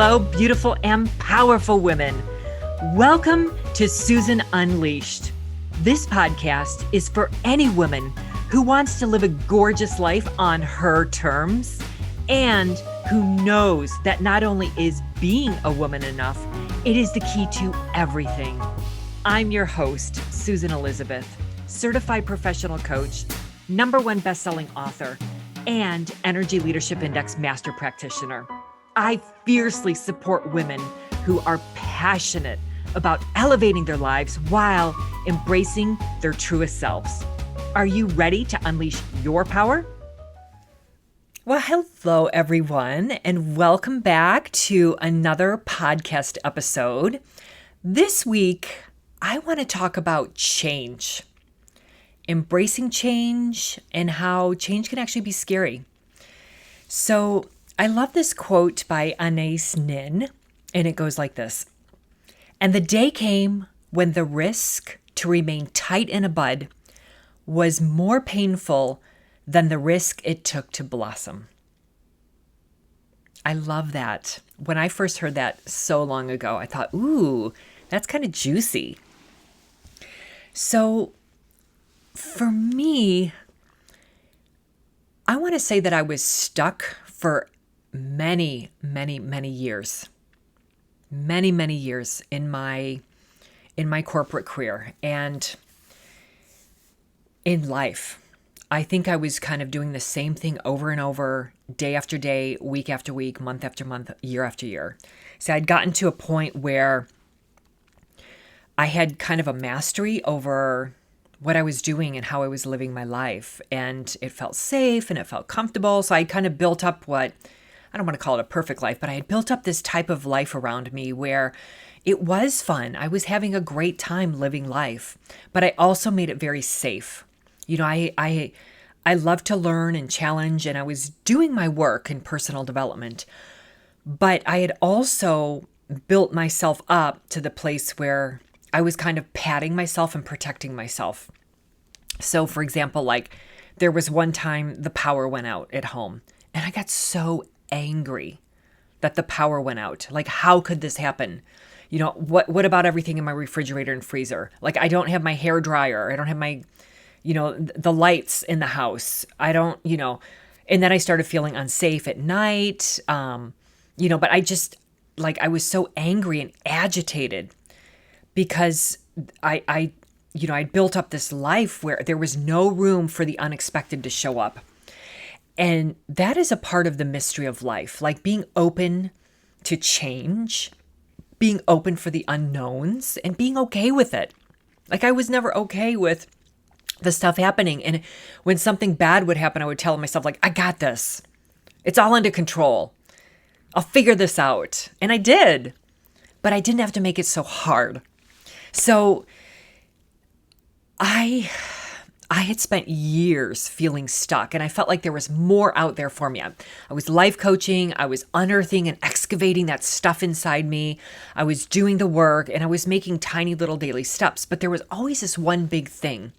Hello, beautiful and powerful women. Welcome to Susan Unleashed. This podcast is for any woman who wants to live a gorgeous life on her terms and who knows that not only is being a woman enough, it is the key to everything. I'm your host, Susan Elizabeth, certified professional coach, #1 best-selling author, and Energy Leadership Index master practitioner. I fiercely support women who are passionate about elevating their lives while embracing their truest selves. Are you ready to unleash your power? Well, hello, everyone, and welcome back to another podcast episode. This week, I want to talk about change, embracing change, and how change can actually be scary. So I love this quote by Anais Nin, and it goes like this. And the day came when the risk to remain tight in a bud was more painful than the risk it took to blossom. I love that. When I first heard that so long ago, I thought, ooh, that's kind of juicy. So for me, I want to say that I was stuck for many years. Many years in my corporate career and in life. I think I was kind of doing the same thing over and over, day after day, week after week, month after month, year after year. So I'd gotten to a point where I had kind of a mastery over what I was doing and how I was living my life. And it felt safe and it felt comfortable. So I kind of built up what, I don't want to call it a perfect life, but I had built up this type of life around me where it was fun. I was having a great time living life, but I also made it very safe. You know, I love to learn and challenge, and I was doing my work in personal development, but I had also built myself up to the place where I was kind of patting myself and protecting myself. So for example, like there was one time the power went out at home and I got so angry that the power went out. Like, how could this happen? You know, what about everything in my refrigerator and freezer? Like, I don't have my hair dryer. I don't have my, the lights in the house. I don't, and then I started feeling unsafe at night. But I just I was so angry and agitated because I built up this life where there was no room for the unexpected to show up. And that is a part of the mystery of life, like being open to change, being open for the unknowns, and being okay with it. Like, I was never okay with the stuff happening. And when something bad would happen, I would tell myself, like, I got this. It's all under control. I'll figure this out. And I did. But I didn't have to make it so hard. So I had spent years feeling stuck, and I felt like there was more out there for me. I was life coaching. I was unearthing and excavating that stuff inside me. I was doing the work, and I was making tiny little daily steps. But there was always this one big thing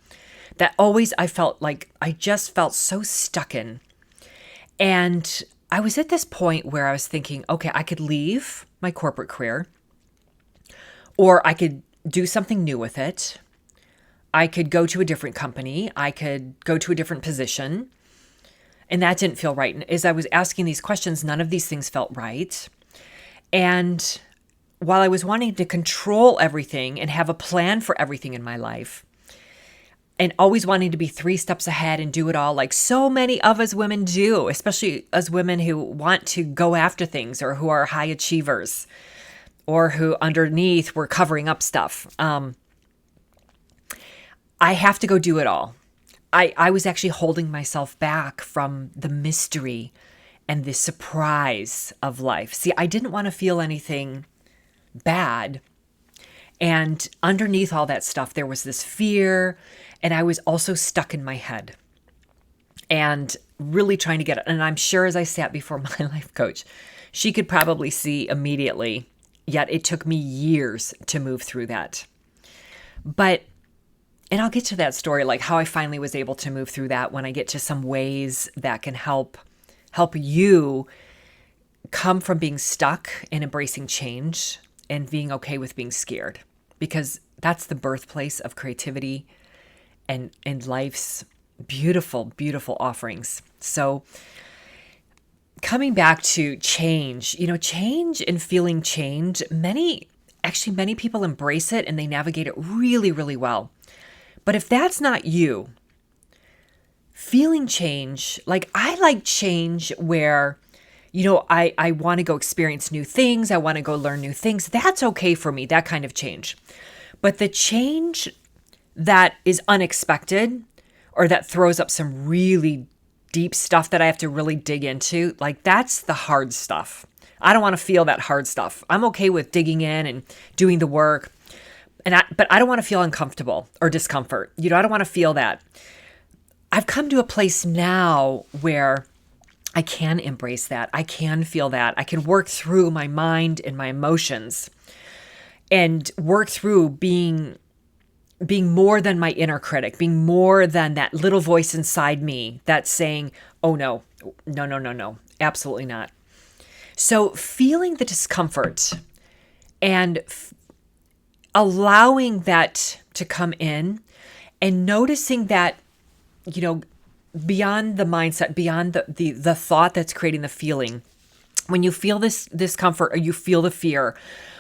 that always I felt like I just felt so stuck in. And I was at this point where I was thinking, okay, I could leave my corporate career, or I could do something new with it. I could go to a different company. I could go to a different position. And that didn't feel right. And as I was asking these questions, none of these things felt right. And while I was wanting to control everything and have a plan for everything in my life, and always wanting to be 3 steps ahead and do it all like so many of us women do, especially as women who want to go after things or who are high achievers or who underneath were covering up stuff. I have to go do it all. I was actually holding myself back from the mystery and the surprise of life. See, I didn't want to feel anything bad. And underneath all that stuff, there was this fear, and I was also stuck in my head and really trying to get it. And I'm sure as I sat before my life coach, she could probably see immediately, yet it took me years to move through that. And I'll get to that story, like how I finally was able to move through that when I get to some ways that can help you come from being stuck and embracing change and being okay with being scared, because that's the birthplace of creativity and life's beautiful, beautiful offerings. So coming back to change, change and feeling change, many people embrace it and they navigate it really, really well. But if that's not you, feeling change, like I like change where, I want to go experience new things. I want to go learn new things. That's okay for me, that kind of change. But the change that is unexpected or that throws up some really deep stuff that I have to really dig into, like that's the hard stuff. I don't want to feel that hard stuff. I'm okay with digging in and doing the work, but I don't want to feel uncomfortable or discomfort. I don't want to feel that. I've come to a place now where I can embrace that. I can feel that. I can work through my mind and my emotions and work through being more than my inner critic, being more than that little voice inside me that's saying, oh no, absolutely not. So feeling the discomfort and allowing that to come in and noticing that, beyond the mindset, beyond the thought that's creating the feeling, when you feel this discomfort or you feel the fear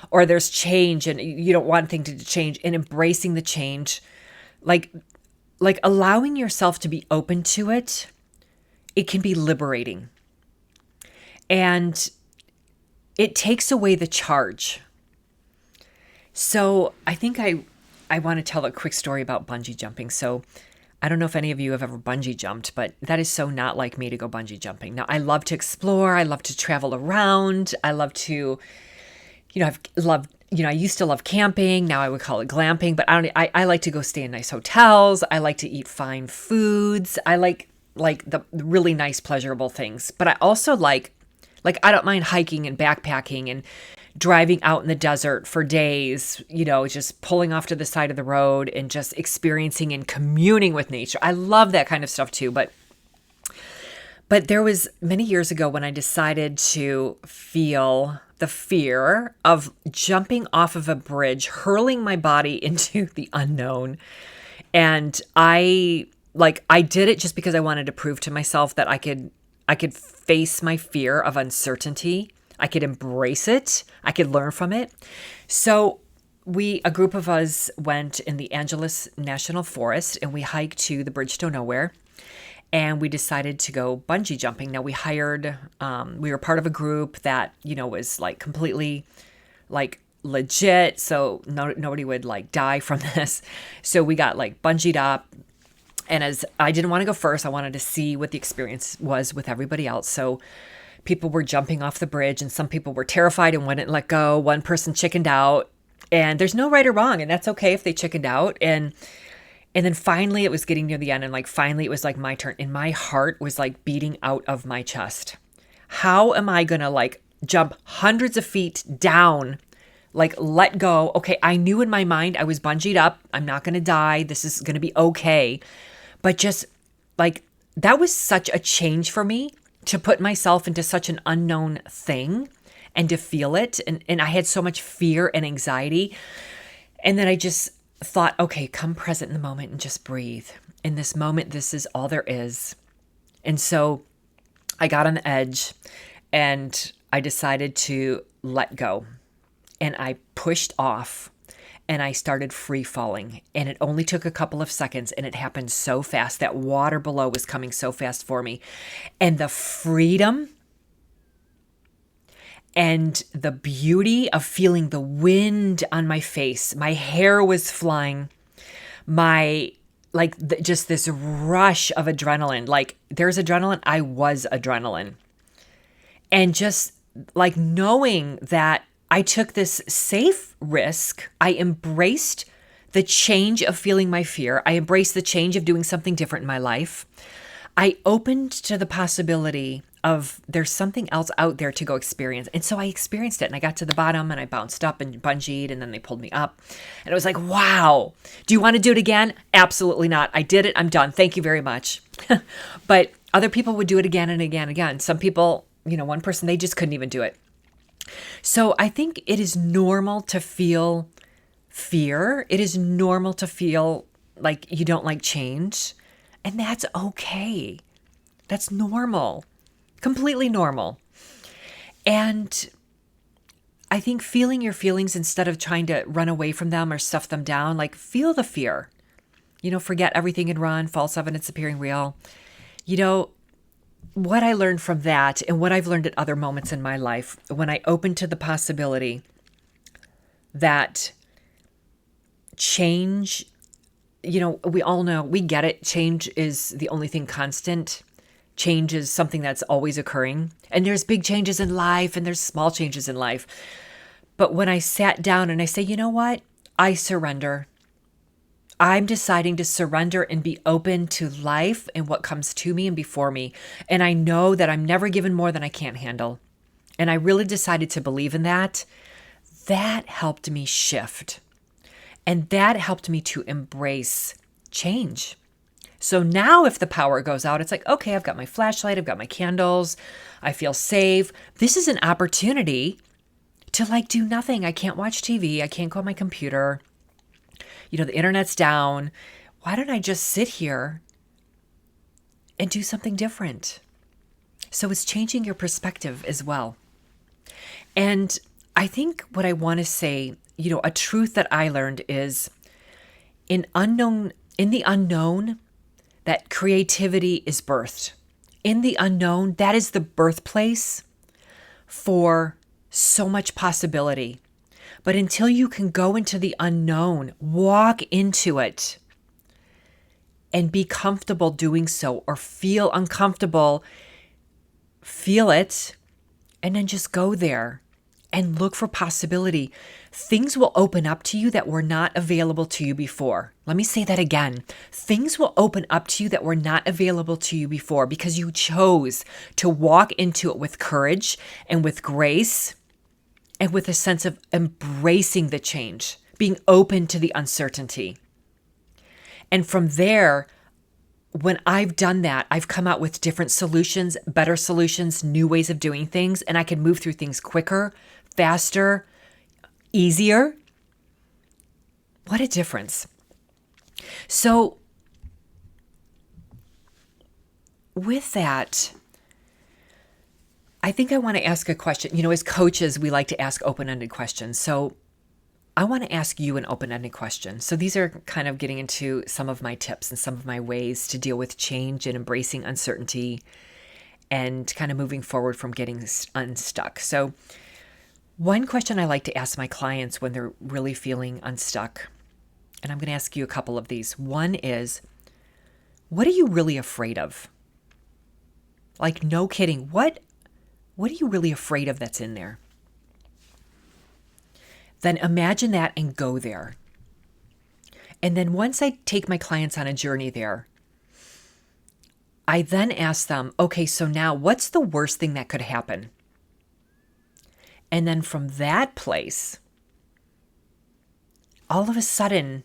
or there's change and you don't want things to change, and embracing the change, like allowing yourself to be open to it, it can be liberating. And it takes away the charge. So I think I want to tell a quick story about bungee jumping. So I don't know if any of you have ever bungee jumped, but that is so not like me to go bungee jumping. Now, I love to explore. I love to travel around. I love to, I used to love camping. Now I would call it glamping, but I like to go stay in nice hotels. I like to eat fine foods. I like the really nice, pleasurable things. But I also like I don't mind hiking and backpacking and driving out in the desert for days, just pulling off to the side of the road and just experiencing and communing with nature. I love that kind of stuff too. But there was many years ago when I decided to feel the fear of jumping off of a bridge, hurling my body into the unknown. And I did it just because I wanted to prove to myself that I could face my fear of uncertainty. I could embrace it. I could learn from it. So a group of us went in the Angeles National Forest and we hiked to the Bridge to Nowhere, and we decided to go bungee jumping. Now we were part of a group that, was completely legit. So nobody would die from this. So we got bungeed up. And as I didn't want to go first, I wanted to see what the experience was with everybody else. So people were jumping off the bridge and some people were terrified and wouldn't let go. One person chickened out, and there's no right or wrong. And that's okay if they chickened out. And then finally it was getting near the end. And finally it was my turn, and my heart was beating out of my chest. How am I going to jump hundreds of feet down, let go? Okay. I knew in my mind I was bungeed up. I'm not going to die. This is going to be okay. But just that was such a change for me, to put myself into such an unknown thing and to feel it. And I had so much fear and anxiety. And then I just thought, okay, come present in the moment and just breathe. In this moment, this is all there is. And so I got on the edge and I decided to let go. And I pushed off and I started free falling. And it only took a couple of seconds, and it happened so fast. That water below was coming so fast for me. And the freedom and the beauty of feeling the wind on my face. My hair was flying. Just this rush of adrenaline. There's adrenaline. I was adrenaline. And just knowing that I took this safe risk. I embraced the change of feeling my fear. I embraced the change of doing something different in my life. I opened to the possibility of there's something else out there to go experience. And so I experienced it, and I got to the bottom and I bounced up and bungeed, and then they pulled me up. And it was wow. Do you want to do it again? Absolutely not. I did it. I'm done. Thank you very much. But other people would do it again and again and again. Some people one person, they just couldn't even do it. So I think it is normal to feel fear. It is normal to feel like you don't like change. And that's okay. That's normal, completely normal. And I think feeling your feelings instead of trying to run away from them or stuff them down, like feel the fear. Forget everything and run, false evidence appearing real. What I learned from that and what I've learned at other moments in my life, when I open to the possibility that change, we all know, we get it. Change is the only thing constant. Change is something that's always occurring. And there's big changes in life and there's small changes in life. But when I sat down and I say, you know what? I surrender. I'm deciding to surrender and be open to life and what comes to me and before me. And I know that I'm never given more than I can't handle. And I really decided to believe in that. That helped me shift. And that helped me to embrace change. So now if the power goes out, it's like, okay, I've got my flashlight, I've got my candles, I feel safe. This is an opportunity to do nothing. I can't watch TV. I can't go on my computer. The internet's down. Why don't I just sit here and do something different? So it's changing your perspective as well. And I think what I want to say, a truth that I learned is in the unknown, that creativity is birthed. In the unknown, that is the birthplace for so much possibility. But until you can go into the unknown, walk into it and be comfortable doing so, or feel uncomfortable, feel it, and then just go there and look for possibility. Things will open up to you that were not available to you before. Let me say that again. Things will open up to you that were not available to you before because you chose to walk into it with courage and with grace and with a sense of embracing the change, being open to the uncertainty. And from there, when I've done that, I've come out with different solutions, better solutions, new ways of doing things, and I can move through things quicker, faster, easier. What a difference. So with that, I think I want to ask a question. As coaches, we like to ask open-ended questions. So I want to ask you an open-ended question. So these are kind of getting into some of my tips and some of my ways to deal with change and embracing uncertainty and kind of moving forward from getting unstuck. So one question I like to ask my clients when they're really feeling unstuck, and I'm going to ask you a couple of these. One is, what are you really afraid of? No kidding. What are you really afraid of that's in there? Then imagine that and go there. And then once I take my clients on a journey there, I then ask them, okay, so now what's the worst thing that could happen? And then from that place, all of a sudden,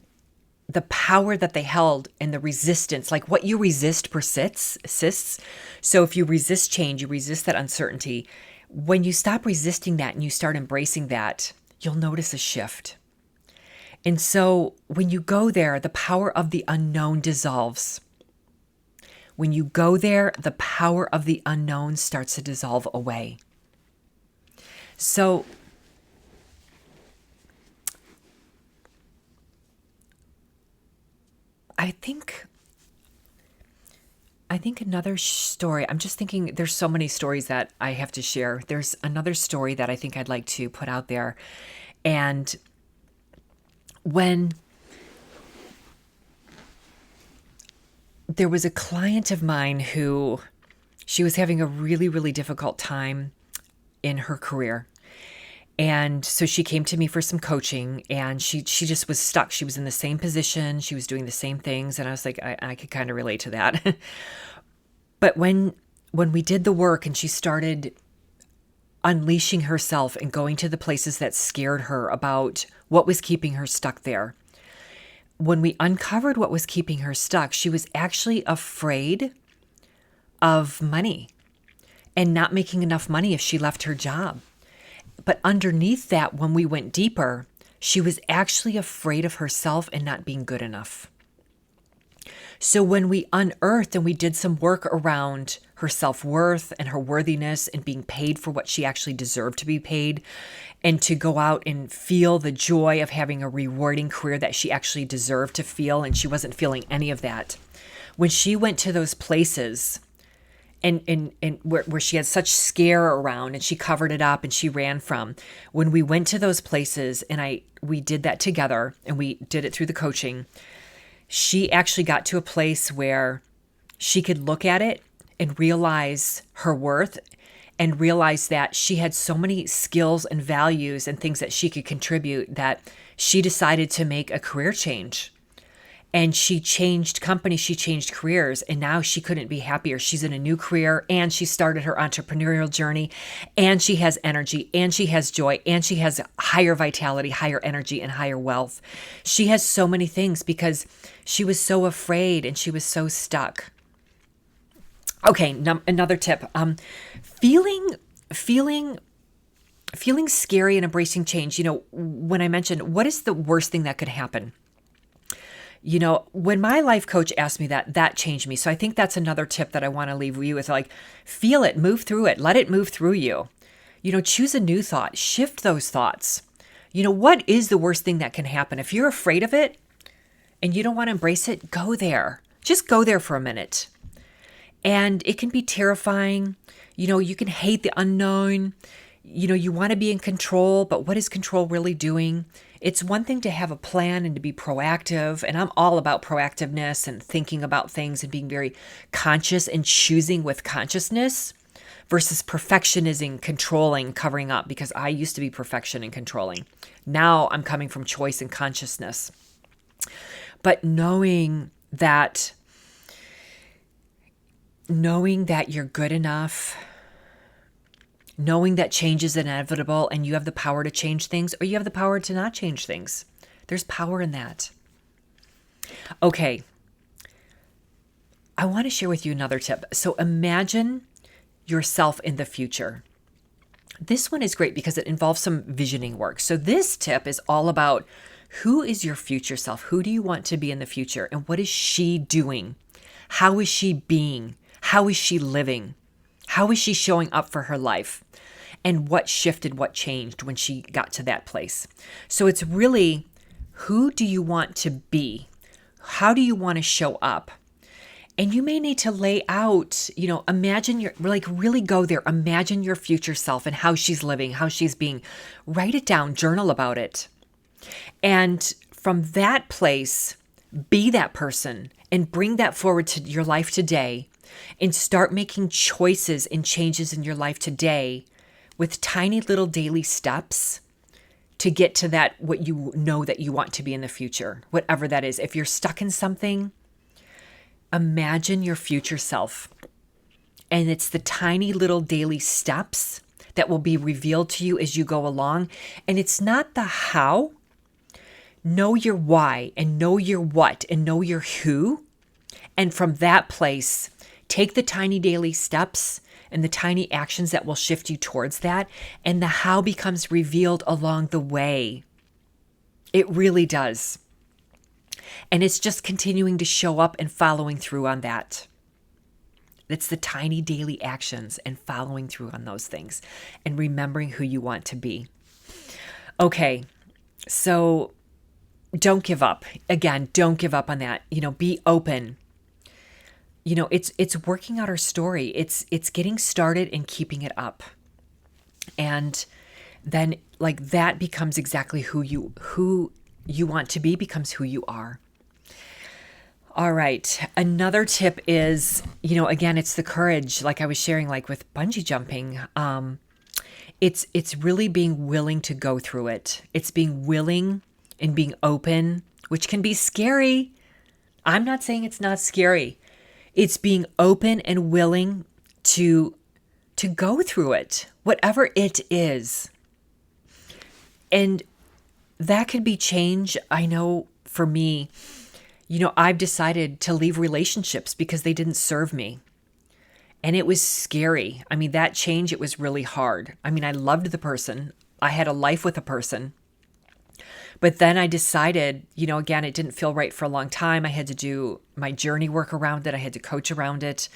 the power that they held and the resistance, what you resist persists. So if you resist change, you resist that uncertainty. When you stop resisting that and you start embracing that, you'll notice a shift. And so when you go there, the power of the unknown dissolves. When you go there, the power of the unknown starts to dissolve away. So I think another story, I'm just thinking there's so many stories that I have to share. There's another story that I think I'd like to put out there. And when there was a client of mine who, she was having a really, really difficult time in her career. And so she came to me for some coaching, and she just was stuck. She was in the same position. She was doing the same things. And I was like, I could kind of relate to that. But when we did the work and she started unleashing herself and going to the places that scared her about what was keeping her stuck there, when we uncovered what was keeping her stuck, she was actually afraid of money. and not making enough money if she left her job. But underneath that, when we went deeper, she was actually afraid of herself and not being good enough. So when we unearthed and we did some work around her self-worth and her worthiness and being paid for what she actually deserved to be paid, and to go out and feel the joy of having a rewarding career that she actually deserved to feel, and she wasn't feeling any of that. When she went to those places and where she had such scare around and she covered it up and she ran from, when we went to those places and we did that together and we did it through the coaching, she actually got to a place where she could look at it and realize her worth and realize that she had so many skills and values and things that she could contribute that she decided to make a career change. And she changed companies, she changed careers, and now she couldn't be happier. She's in a new career, and she started her entrepreneurial journey, and she has energy, and she has joy, and she has higher vitality, higher energy, and higher wealth. She has so many things because she was so afraid and she was so stuck. Okay, another tip. Feeling scary and embracing change. When I mentioned what is the worst thing that could happen? When my life coach asked me that changed me. So I think that's another tip that I want to leave you with, feel it, move through it, let it move through you. Choose a new thought, shift those thoughts. What is the worst thing that can happen? If you're afraid of it and you don't want to embrace it, go there. Just go there for a minute. And it can be terrifying. You can hate the unknown. You want to be in control, but what is control really doing? It's one thing to have a plan and to be proactive. And I'm all about proactiveness and thinking about things and being very conscious and choosing with consciousness versus perfectionism, controlling, covering up, because I used to be perfection and controlling. Now I'm coming from choice and consciousness. But knowing that you're good enough, knowing that change is inevitable and you have the power to change things or you have the power to not change things. There's power in that. Okay. I want to share with you another tip. So imagine yourself in the future. This one is great because it involves some visioning work. So this tip is all about who is your future self? Who do you want to be in the future? And what is she doing? How is she being? How is she living? How is she showing up for her life? And what shifted, what changed when she got to that place? So it's really, who do you want to be? How do you want to show up? And you may need to lay out, imagine really go there. Imagine your future self and how she's living, how she's being. Write it down, journal about it. And from that place, be that person and bring that forward to your life today and start making choices and changes in your life today with tiny little daily steps to get to that, what you know that you want to be in the future, whatever that is. If you're stuck in something, imagine your future self. And it's the tiny little daily steps that will be revealed to you as you go along. And it's not the how. Know your why and know your what and know your who. And from that place, take the tiny daily steps and the tiny actions that will shift you towards that. And the how becomes revealed along the way. It really does. And it's just continuing to show up and following through on that. It's the tiny daily actions and following through on those things and remembering who you want to be. Okay, so don't give up. Again, don't give up on that. Be open. It's working out our story. It's getting started and keeping it up. And then that becomes exactly who you want to be, becomes who you are. All right. Another tip is, again, it's the courage, like I was sharing, with bungee jumping. It's really being willing to go through it. It's being willing and being open, which can be scary. I'm not saying it's not scary. It's being open and willing to go through it, whatever it is. And that could be change. I know for me, I've decided to leave relationships because they didn't serve me. And it was scary. I mean, that change, it was really hard. I mean, I loved the person. I had a life with a person. But then I decided, again, it didn't feel right for a long time. I had to do my journey work around it. I had to coach around it.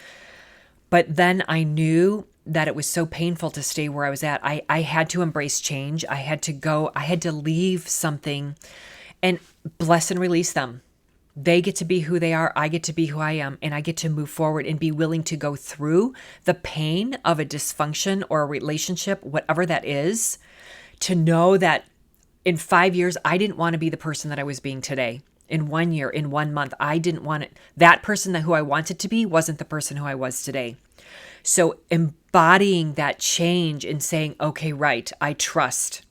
But then I knew that it was so painful to stay where I was at. I had to embrace change. I had to go. I had to leave something and bless and release them. They get to be who they are. I get to be who I am. And I get to move forward and be willing to go through the pain of a dysfunction or a relationship, whatever that is, to know that in 5 years, I didn't want to be the person that I was being today. In 1 year, in 1 month, I didn't want it. That person who I wanted to be wasn't the person who I was today. So embodying that change and saying, okay, right, I trust.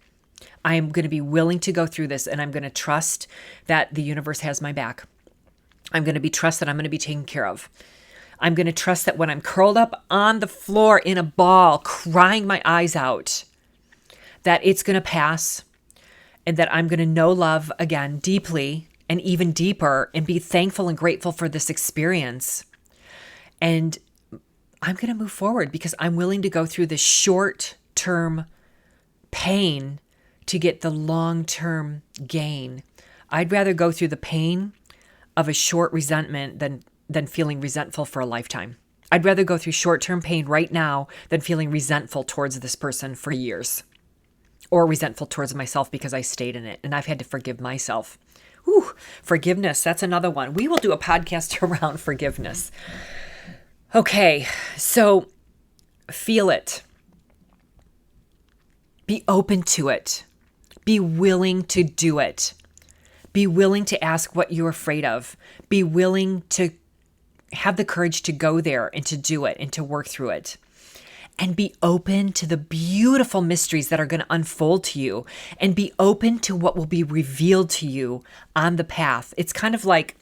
I'm going to be willing to go through this, and I'm going to trust that the universe has my back. I'm going to be trust that I'm going to be taken care of. I'm going to trust that when I'm curled up on the floor in a ball, crying my eyes out, that it's going to pass, and that I'm going to know love again deeply and even deeper and be thankful and grateful for this experience. And I'm going to move forward because I'm willing to go through the short-term pain to get the long-term gain. I'd rather go through the pain of a short resentment than feeling resentful for a lifetime. I'd rather go through short-term pain right now than feeling resentful towards this person for years, or resentful towards myself because I stayed in it and I've had to forgive myself. Whew, forgiveness, that's another one. We will do a podcast around forgiveness. Okay, so feel it. Be open to it. Be willing to do it. Be willing to ask what you're afraid of. Be willing to have the courage to go there and to do it and to work through it. And be open to the beautiful mysteries that are going to unfold to you, and be open to what will be revealed to you on the path. It's kind of like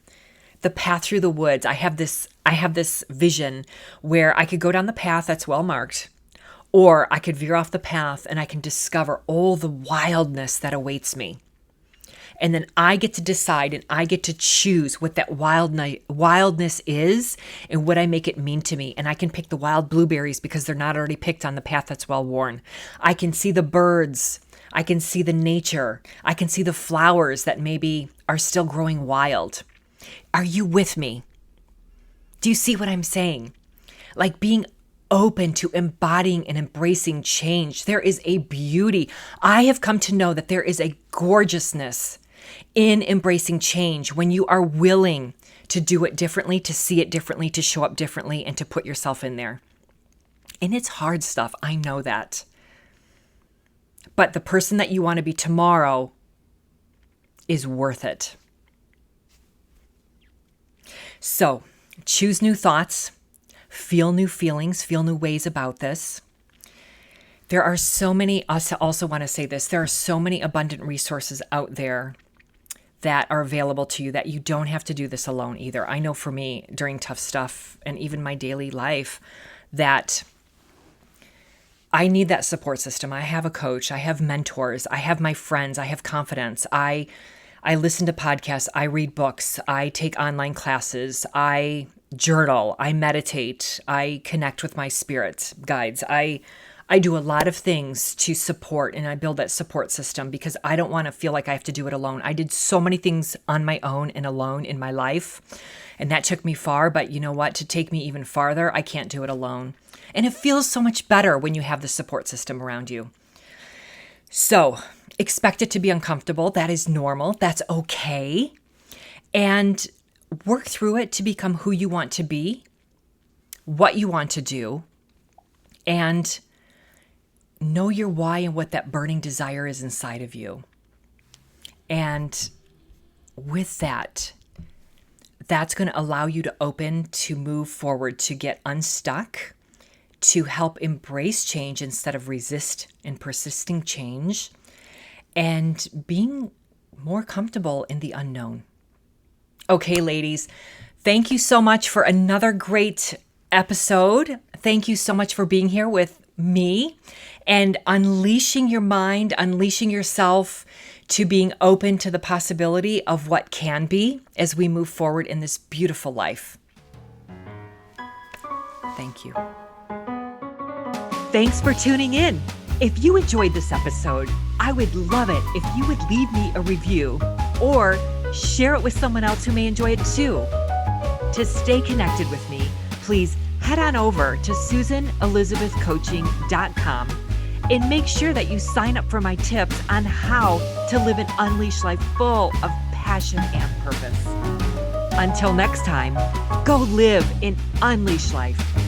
the path through the woods. I have this vision where I could go down the path that's well marked, or I could veer off the path and I can discover all the wildness that awaits me. And then I get to decide and I get to choose what that wildness is and what I make it mean to me. And I can pick the wild blueberries because they're not already picked on the path that's well worn. I can see the birds. I can see the nature. I can see the flowers that maybe are still growing wild. Are you with me? Do you see what I'm saying? Like being open to embodying and embracing change. There is a beauty. I have come to know that there is a gorgeousness in embracing change when you are willing to do it differently, to see it differently, to show up differently, and to put yourself in there. And it's hard stuff. I know that. But the person that you want to be tomorrow is worth it. So choose new thoughts, feel new feelings, feel new ways about this. There are so many, I also want to say this, there are so many abundant resources out there that are available to you that you don't have to do this alone either. I know for me, during tough stuff and even my daily life, that I need that support system. I have a coach, I have mentors, I have my friends, I have confidence. I listen to podcasts, I read books, I take online classes, I journal, I meditate, I connect with my spirit guides. I do a lot of things to support, and I build that support system because I don't want to feel like I have to do it alone. I did so many things on my own and alone in my life, and that took me far. But you know what? To take me even farther, I can't do it alone. And it feels so much better when you have the support system around you. So expect it to be uncomfortable. That is normal. That's okay. And work through it to become who you want to be, what you want to do, and know your why and what that burning desire is inside of you. And with that, that's going to allow you to open to move forward, to get unstuck, to help embrace change instead of resist and persisting change, and being more comfortable in the unknown. Okay, ladies, thank you so much for another great episode. Thank you so much for being here with me and unleashing your mind, unleashing yourself to being open to the possibility of what can be as we move forward in this beautiful life. Thank you. Thanks for tuning in. If you enjoyed this episode, I would love it if you would leave me a review or share it with someone else who may enjoy it too. To stay connected with me, please head on over to SusanElizabethCoaching.com and make sure that you sign up for my tips on how to live an unleashed life full of passion and purpose. Until next time, go live an unleashed life.